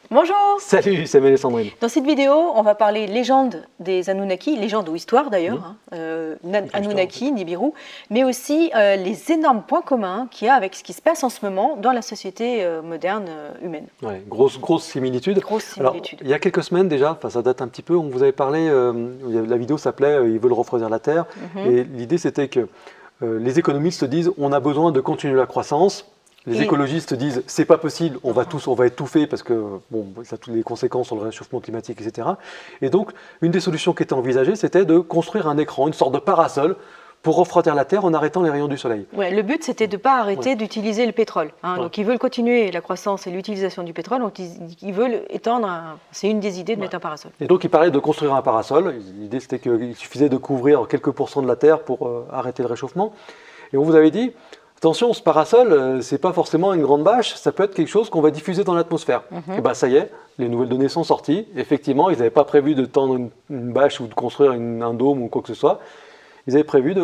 Bonjour! Salut, c'est Mélanie Sandrine. Dans cette vidéo, on va parler légende des Anunnaki, légende ou histoire d'ailleurs, Anunnaki, Nibiru, mais aussi les énormes points communs qu'il y a avec ce qui se passe en ce moment dans la société moderne humaine. Ouais, grosse similitude. Grosse similitude. Alors, il y a quelques semaines déjà, ça date un petit peu, on vous avait parlé, la vidéo s'appelait Ils veulent refroidir la Terre, et l'idée c'était que les économistes disent on a besoin de continuer la croissance. Les écologistes disent c'est pas possible, on va étouffer parce que ça a toutes les conséquences sur le réchauffement climatique, etc. Et donc, une des solutions qui était envisagée, c'était de construire un écran, une sorte de parasol, pour refroidir la Terre en arrêtant les rayons du soleil. Ouais, le but, c'était de ne pas arrêter d'utiliser le pétrole. Donc, ils veulent continuer la croissance et l'utilisation du pétrole. Donc, ils veulent étendre, c'est une des idées de mettre un parasol. Et donc, ils parlaient de construire un parasol. L'idée, c'était qu'il suffisait de couvrir quelques pourcents de la Terre pour arrêter le réchauffement. Et on vous avait dit, attention, ce parasol, c'est pas forcément une grande bâche, ça peut être quelque chose qu'on va diffuser dans l'atmosphère. Et bien, ça y est, les nouvelles données sont sorties. Effectivement, ils n'avaient pas prévu de tendre une bâche ou de construire un dôme ou quoi que ce soit. Ils avaient prévu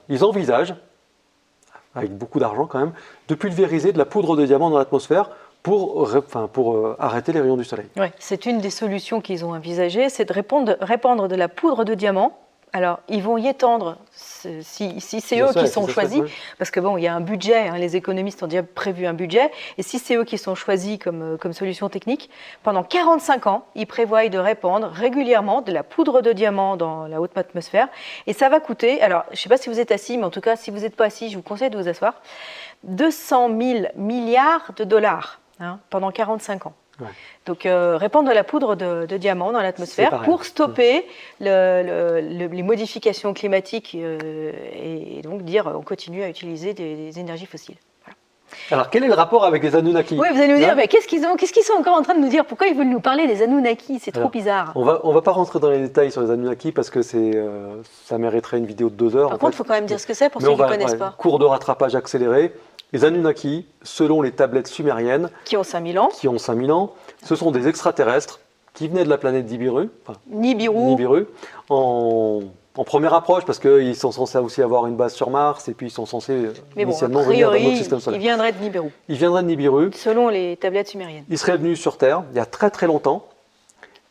ils envisagent, avec beaucoup d'argent quand même, de pulvériser de la poudre de diamant dans l'atmosphère pour arrêter les rayons du soleil. Ouais, c'est une des solutions qu'ils ont envisagées, c'est de répandre de la poudre de diamant. Alors, ils vont y étendre, si c'est eux qui sont choisis, parce que il y a un budget, les économistes ont déjà prévu un budget, et si c'est eux qui sont choisis comme solution technique, pendant 45 ans, ils prévoient de répandre régulièrement de la poudre de diamant dans la haute atmosphère, et ça va coûter, alors je ne sais pas si vous êtes assis, mais en tout cas, si vous n'êtes pas assis, je vous conseille de vous asseoir, 200 000 milliards de dollars pendant 45 ans. Ouais. Donc, répandre de la poudre de diamant dans l'atmosphère pour stopper les modifications climatiques et donc dire on continue à utiliser des énergies fossiles. Voilà. Alors, quel est le rapport avec les Anunnaki? Oui, vous allez nous dire, mais qu'est-ce qu'ils sont encore en train de nous dire? Pourquoi ils veulent nous parler des Anunnaki? C'est trop bizarre. On va pas rentrer dans les détails sur les Anunnaki parce que ça mériterait une vidéo de 2 heures. Par contre, il faut quand même dire ce que c'est pour ceux qui ne connaissent pas. Cours de rattrapage accéléré. Les Anunnaki, selon les tablettes sumériennes, qui ont 5000 ans, ce sont des extraterrestres qui venaient de la planète Nibiru, en première approche, parce qu'ils sont censés aussi avoir une base sur Mars, et puis ils sont censés initialement venir d'un autre système solaire. Ils viendraient de Nibiru. Ils viendraient de Nibiru. Selon les tablettes sumériennes. Ils seraient venus sur Terre, il y a très très longtemps.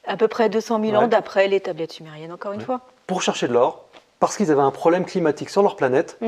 À peu près 200 000 ans d'après les tablettes sumériennes, encore une fois. Pour chercher de l'or, parce qu'ils avaient un problème climatique sur leur planète,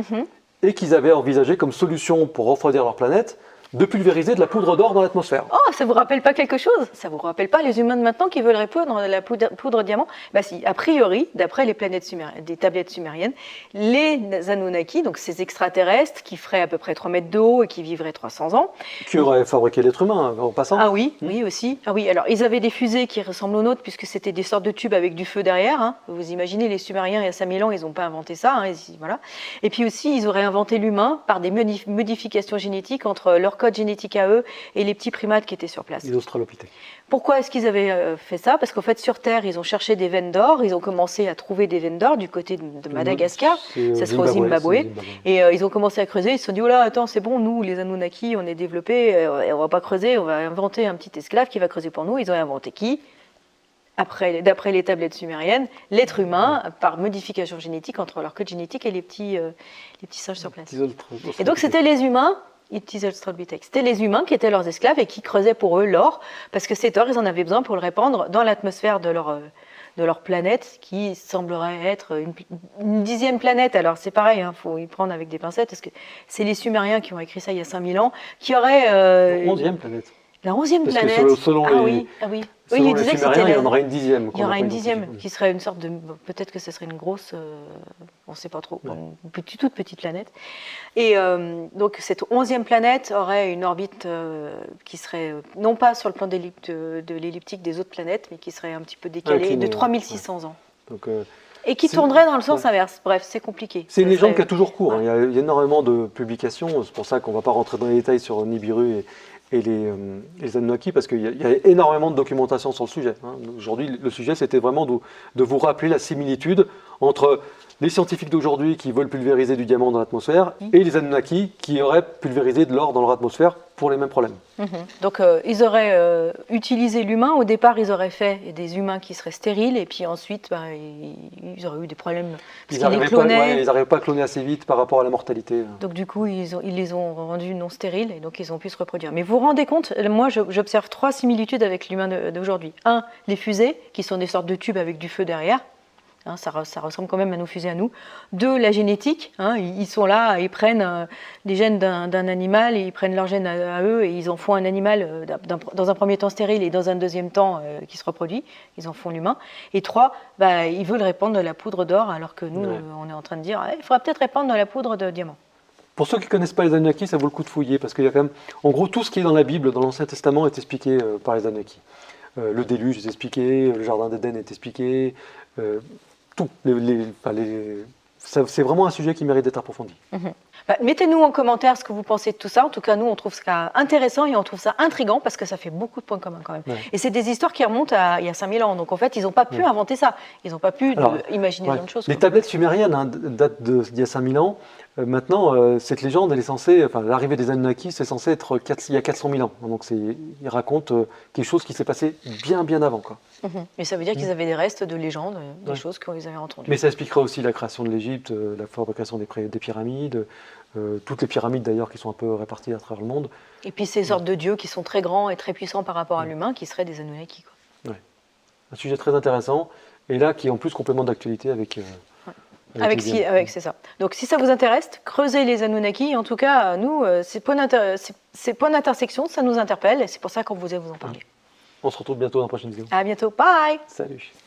et qu'ils avaient envisagé comme solution pour refroidir leur planète de pulvériser de la poudre d'or dans l'atmosphère. Oh, ça vous rappelle pas quelque chose? Ça vous rappelle pas les humains de maintenant qui veulent répandre la poudre diamant? Si, a priori, d'après les des tablettes sumériennes, les Anunnaki, donc ces extraterrestres qui feraient à peu près 3 mètres de haut et qui vivraient 300 ans. Qui auraient fabriqué l'être humain en passant? Ah oui, oui aussi. Ah oui, alors ils avaient des fusées qui ressemblent aux nôtres puisque c'était des sortes de tubes avec du feu derrière. Vous imaginez, les Sumériens il y a 5000 ans, ils n'ont pas inventé ça. Voilà. Et puis aussi, ils auraient inventé l'humain par des modifications génétiques entre leur code génétique à eux et les petits primates qui étaient sur place. Les australopithèques. Pourquoi est-ce qu'ils avaient fait ça? Parce qu'en fait, sur Terre, ils ont cherché des veines d'or, ils ont commencé à trouver des veines d'or du côté de Madagascar, ça serait au Zimbabwe, et ils ont commencé à creuser, ils se sont dit, oh là, attends, c'est bon, nous, les Anunnaki, on est développés, on va pas creuser, on va inventer un petit esclave qui va creuser pour nous. Ils ont inventé qui? D'après les tablettes sumériennes, l'être humain, par modification génétique entre leur code génétique et les petits singes sur place. Et donc, c'était les humains. C'était les humains qui étaient leurs esclaves et qui creusaient pour eux l'or, parce que cet or, ils en avaient besoin pour le répandre dans l'atmosphère de leur planète, qui semblerait être une 10e planète. Alors c'est pareil, faut y prendre avec des pincettes, parce que c'est les Sumériens qui ont écrit ça il y a 5000 ans, qui auraient... La 11e planète. La 11e planète. Parce que selon les Sumériens, il y en aurait une 10e. Il y aurait une 10e qui serait une sorte de... Peut-être que ce serait une grosse... on ne sait pas trop. Une toute petite planète. Et donc cette 11e planète aurait une orbite qui serait non pas sur le plan de l'elliptique des autres planètes, mais qui serait un petit peu décalée de 3600 ans. Donc, et qui tournerait dans le sens inverse. Bref, c'est compliqué. C'est une légende qui a toujours cours. Il y a énormément de publications. C'est pour ça qu'on ne va pas rentrer dans les détails sur Nibiru et les Anunnaki, parce qu'il y a énormément de documentation sur le sujet. Aujourd'hui, le sujet, c'était vraiment de vous rappeler la similitude entre les scientifiques d'aujourd'hui qui veulent pulvériser du diamant dans l'atmosphère et les Anunnaki qui auraient pulvérisé de l'or dans leur atmosphère pour les mêmes problèmes. Donc ils auraient utilisé l'humain. Au départ, ils auraient fait des humains qui seraient stériles et puis ensuite, ils auraient eu des problèmes. Ils n'arrivaient pas à cloner assez vite par rapport à la mortalité. Donc du coup, ils les ont rendus non stériles et donc ils ont pu se reproduire. Mais vous vous rendez compte, moi j'observe 3 similitudes avec l'humain d'aujourd'hui. 1, les fusées, qui sont des sortes de tubes avec du feu derrière. Hein, ça ressemble quand même à nos fusées à nous. 2, la génétique. Hein, ils sont là, ils prennent les gènes d'un animal et ils prennent leurs gènes à eux et ils en font un animal dans un premier temps stérile et dans un deuxième temps qui se reproduit. Ils en font l'humain. Et 3, ils veulent répandre de la poudre d'or alors que nous, on est en train de dire il faudra peut-être répandre de la poudre de diamant. Pour ceux qui ne connaissent pas les Anunnaki, ça vaut le coup de fouiller parce qu'il y a quand même, en gros, tout ce qui est dans la Bible, dans l'Ancien Testament, est expliqué par les Anunnaki. Le déluge est expliqué, le jardin d'Éden est expliqué. Tout. C'est vraiment un sujet qui mérite d'être approfondi. Mettez-nous en commentaire ce que vous pensez de tout ça. En tout cas, nous, on trouve ça intéressant et on trouve ça intriguant parce que ça fait beaucoup de points communs quand même. Ouais. Et c'est des histoires qui remontent à il y a 5000 ans. Donc en fait, ils n'ont pas pu inventer ça. Ils n'ont pas pu imaginer d'autres choses. Les tablettes sumériennes datent d'il y a 5000 ans. Maintenant, cette légende, elle est censée, l'arrivée des Anunnaki, c'est censé être il y a 400 000 ans. Donc ils racontent quelque chose qui s'est passé bien avant. Quoi. Et ça veut dire qu'ils avaient des restes de légendes, des choses qu'ils avaient entendues. Mais ça expliquerait aussi la création de l'Égypte, la fabrication des pyramides, toutes les pyramides d'ailleurs qui sont un peu réparties à travers le monde. Et puis ces sortes de dieux qui sont très grands et très puissants par rapport à l'humain, qui seraient des Anunnaki. Quoi. Ouais. Un sujet très intéressant, et là qui est en plus complément d'actualité avec... c'est ça. Donc si ça vous intéresse, creusez les Anunnaki. En tout cas, nous, ces points d'intersection, ça nous interpelle et c'est pour ça qu'on vous en parler. On se retrouve bientôt dans la prochaine vidéo. À bientôt. Bye. Salut.